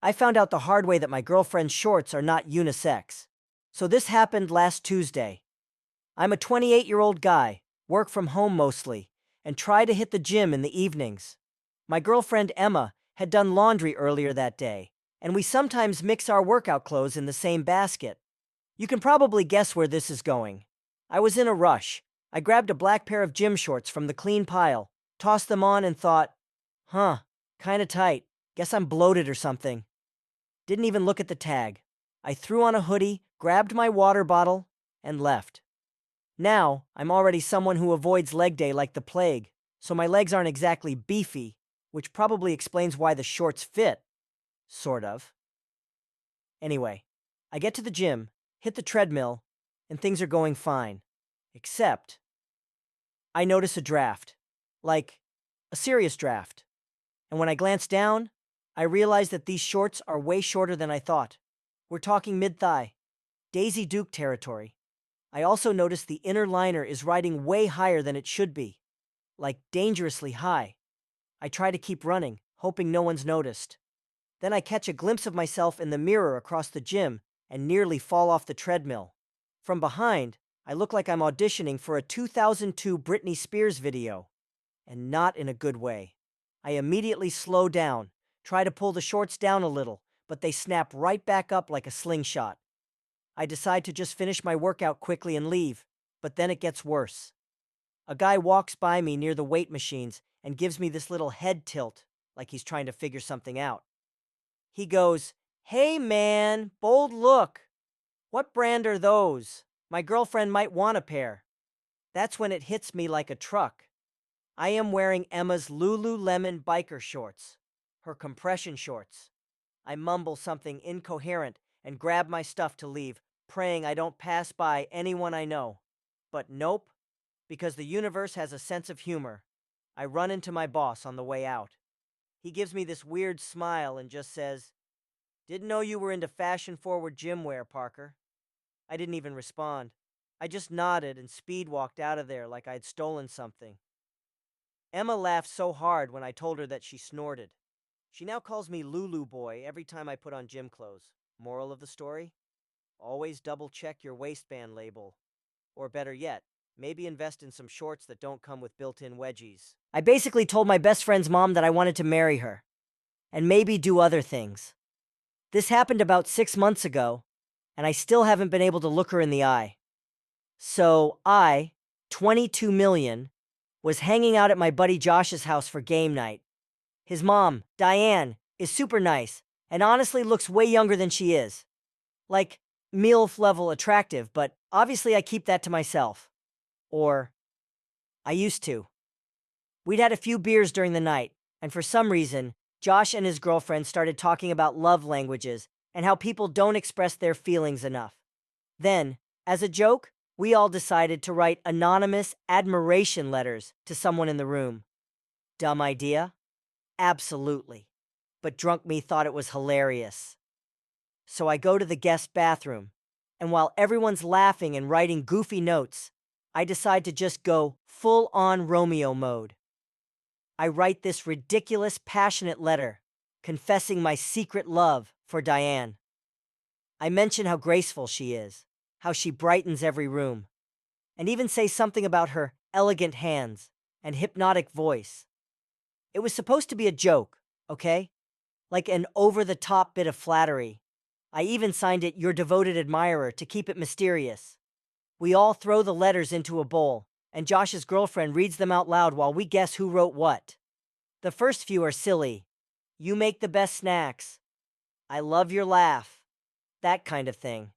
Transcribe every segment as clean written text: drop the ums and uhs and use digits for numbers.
I found out the hard way that my girlfriend's shorts are not unisex. So this happened last Tuesday. I'm a 28-year-old guy, work from home mostly, and try to hit the gym in the evenings. My girlfriend Emma had done laundry earlier that day, and we sometimes mix our workout clothes in the same basket. You can probably guess where this is going. I was in a rush. I grabbed a black pair of gym shorts from the clean pile, tossed them on, and thought, kinda tight. Guess I'm bloated or something. Didn't even look at the tag. I threw on a hoodie, grabbed my water bottle, and left. Now, I'm already someone who avoids leg day like the plague, so my legs aren't exactly beefy, which probably explains why the shorts fit. Sort of. Anyway, I get to the gym, hit the treadmill, and things are going fine. Except, I notice a draft. Like, a serious draft. And when I glance down, I realize that these shorts are way shorter than I thought. We're talking mid-thigh. Daisy Duke territory. I also notice the inner liner is riding way higher than it should be. Like, dangerously high. I try to keep running, hoping no one's noticed. Then I catch a glimpse of myself in the mirror across the gym and nearly fall off the treadmill. From behind, I look like I'm auditioning for a 2002 Britney Spears video. And not in a good way. I immediately slow down, try to pull the shorts down a little, but they snap right back up like a slingshot. I decide to just finish my workout quickly and leave, but then it gets worse. A guy walks by me near the weight machines and gives me this little head tilt, like he's trying to figure something out. He goes, "Hey man, bold look. What brand are those? My girlfriend might want a pair." That's when it hits me like a truck. I am wearing Emma's Lululemon biker shorts, her compression shorts. I mumble something incoherent and grab my stuff to leave, praying I don't pass by anyone I know. But nope, because the universe has a sense of humor. I run into my boss on the way out. He gives me this weird smile and just says, "Didn't know you were into fashion-forward gym wear, Parker." I didn't even respond. I just nodded and speed walked out of there like I'd stolen something. Emma laughed so hard when I told her that she snorted. She now calls me Lulu Boy every time I put on gym clothes. Moral of the story? Always double-check your waistband label. Or better yet, maybe invest in some shorts that don't come with built-in wedgies. I basically told my best friend's mom that I wanted to marry her. And maybe do other things. This happened about 6 months ago, and I still haven't been able to look her in the eye. So I, 22 million, was hanging out at my buddy Josh's house for game night. His mom, Diane, is super nice and honestly looks way younger than she is. Like, MILF level attractive, but obviously I keep that to myself. Or, I used to. We'd had a few beers during the night, and for some reason, Josh and his girlfriend started talking about love languages and how people don't express their feelings enough. Then, as a joke, we all decided to write anonymous admiration letters to someone in the room. Dumb idea? Absolutely. But drunk me thought it was hilarious. So I go to the guest bathroom, and while everyone's laughing and writing goofy notes, I decide to just go full-on Romeo mode. I write this ridiculous, passionate letter, confessing my secret love for Diane. I mention how graceful she is, how she brightens every room, and even say something about her elegant hands and hypnotic voice. It was supposed to be a joke, okay? Like an over-the-top bit of flattery. I even signed it "Your Devoted Admirer" to keep it mysterious. We all throw the letters into a bowl, and Josh's girlfriend reads them out loud while we guess who wrote what. The first few are silly. "You make the best snacks." "I love your laugh." That kind of thing.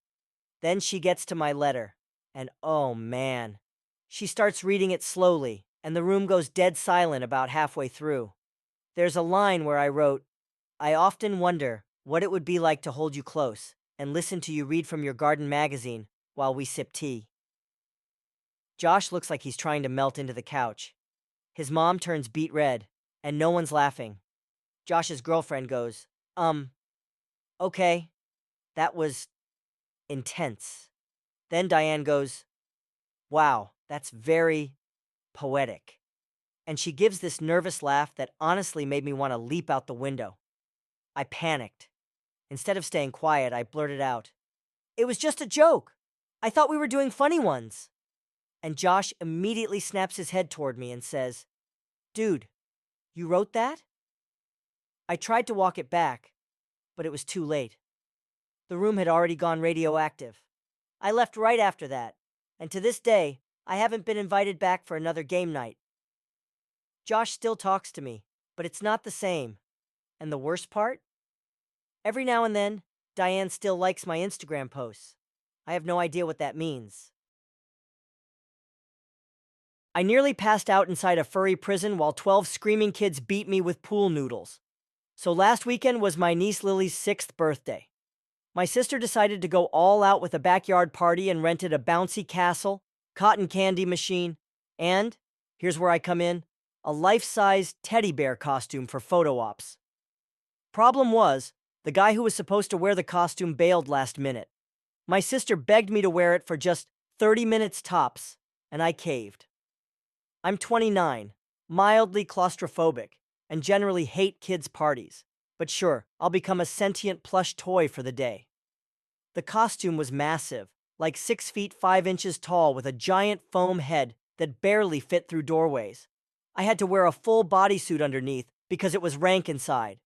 Then she gets to my letter, and oh man. She starts reading it slowly, and the room goes dead silent about halfway through. There's a line where I wrote, "I often wonder what it would be like to hold you close and listen to you read from your garden magazine while we sip tea." Josh looks like he's trying to melt into the couch. His mom turns beet red, and no one's laughing. Josh's girlfriend goes, okay, that was intense." Then Diane goes, "Wow, that's very poetic." And she gives this nervous laugh that honestly made me want to leap out the window. I panicked. Instead of staying quiet, I blurted out, "It was just a joke. I thought we were doing funny ones." And Josh immediately snaps his head toward me and says, "Dude, you wrote that?" I tried to walk it back, but it was too late. The room had already gone radioactive. I left right after that, and to this day, I haven't been invited back for another game night. Josh still talks to me, but it's not the same. And the worst part? Every now and then, Diane still likes my Instagram posts. I have no idea what that means. I nearly passed out inside a furry prison while 12 screaming kids beat me with pool noodles. So last weekend was my niece Lily's 6th birthday. My sister decided to go all out with a backyard party and rented a bouncy castle, cotton candy machine, and, here's where I come in, a life-size teddy bear costume for photo ops. Problem was, the guy who was supposed to wear the costume bailed last minute. My sister begged me to wear it for just 30 minutes tops, and I caved. I'm 29, mildly claustrophobic, and generally hate kids' parties. But sure, I'll become a sentient plush toy for the day. The costume was massive, like 6 feet 5 inches tall with a giant foam head that barely fit through doorways. I had to wear a full bodysuit underneath because it was rank inside.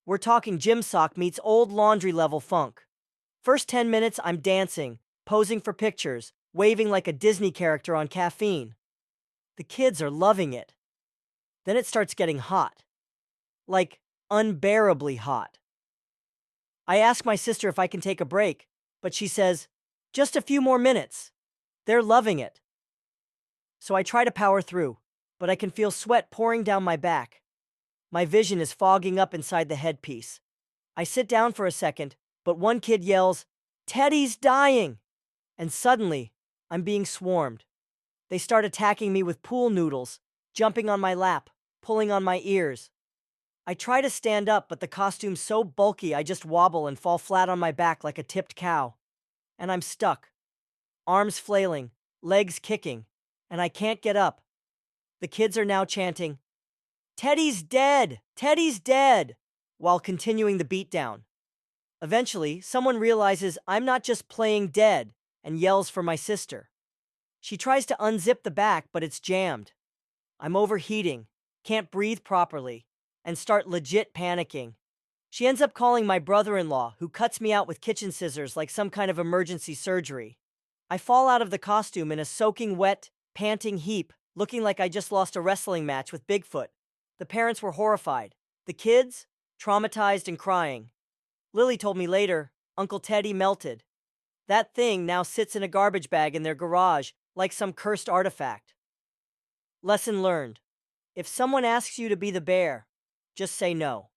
We're talking gym sock meets old laundry level funk. First 10 minutes, I'm dancing, posing for pictures, waving like a Disney character on caffeine. The kids are loving it. Then it starts getting hot. Like, unbearably hot. I ask my sister if I can take a break, but she says, "Just a few more minutes." They're loving it. So I try to power through, but I can feel sweat pouring down my back. My vision is fogging up inside the headpiece. I sit down for a second, but one kid yells, "Teddy's dying!" And suddenly, I'm being swarmed. They start attacking me with pool noodles, jumping on my lap, pulling on my ears. I try to stand up, but the costume's so bulky I just wobble and fall flat on my back like a tipped cow. And I'm stuck. Arms flailing, legs kicking, and I can't get up. The kids are now chanting, "Teddy's dead! Teddy's dead!" while continuing the beatdown. Eventually, someone realizes I'm not just playing dead and yells for my sister. She tries to unzip the back, but it's jammed. I'm overheating, can't breathe properly, and start legit panicking. She ends up calling my brother-in-law, who cuts me out with kitchen scissors like some kind of emergency surgery. I fall out of the costume in a soaking wet, panting heap, looking like I just lost a wrestling match with Bigfoot. The parents were horrified. The kids, traumatized and crying. Lily told me later, Uncle Teddy melted. That thing now sits in a garbage bag in their garage, like some cursed artifact. Lesson learned. If someone asks you to be the bear, just say no.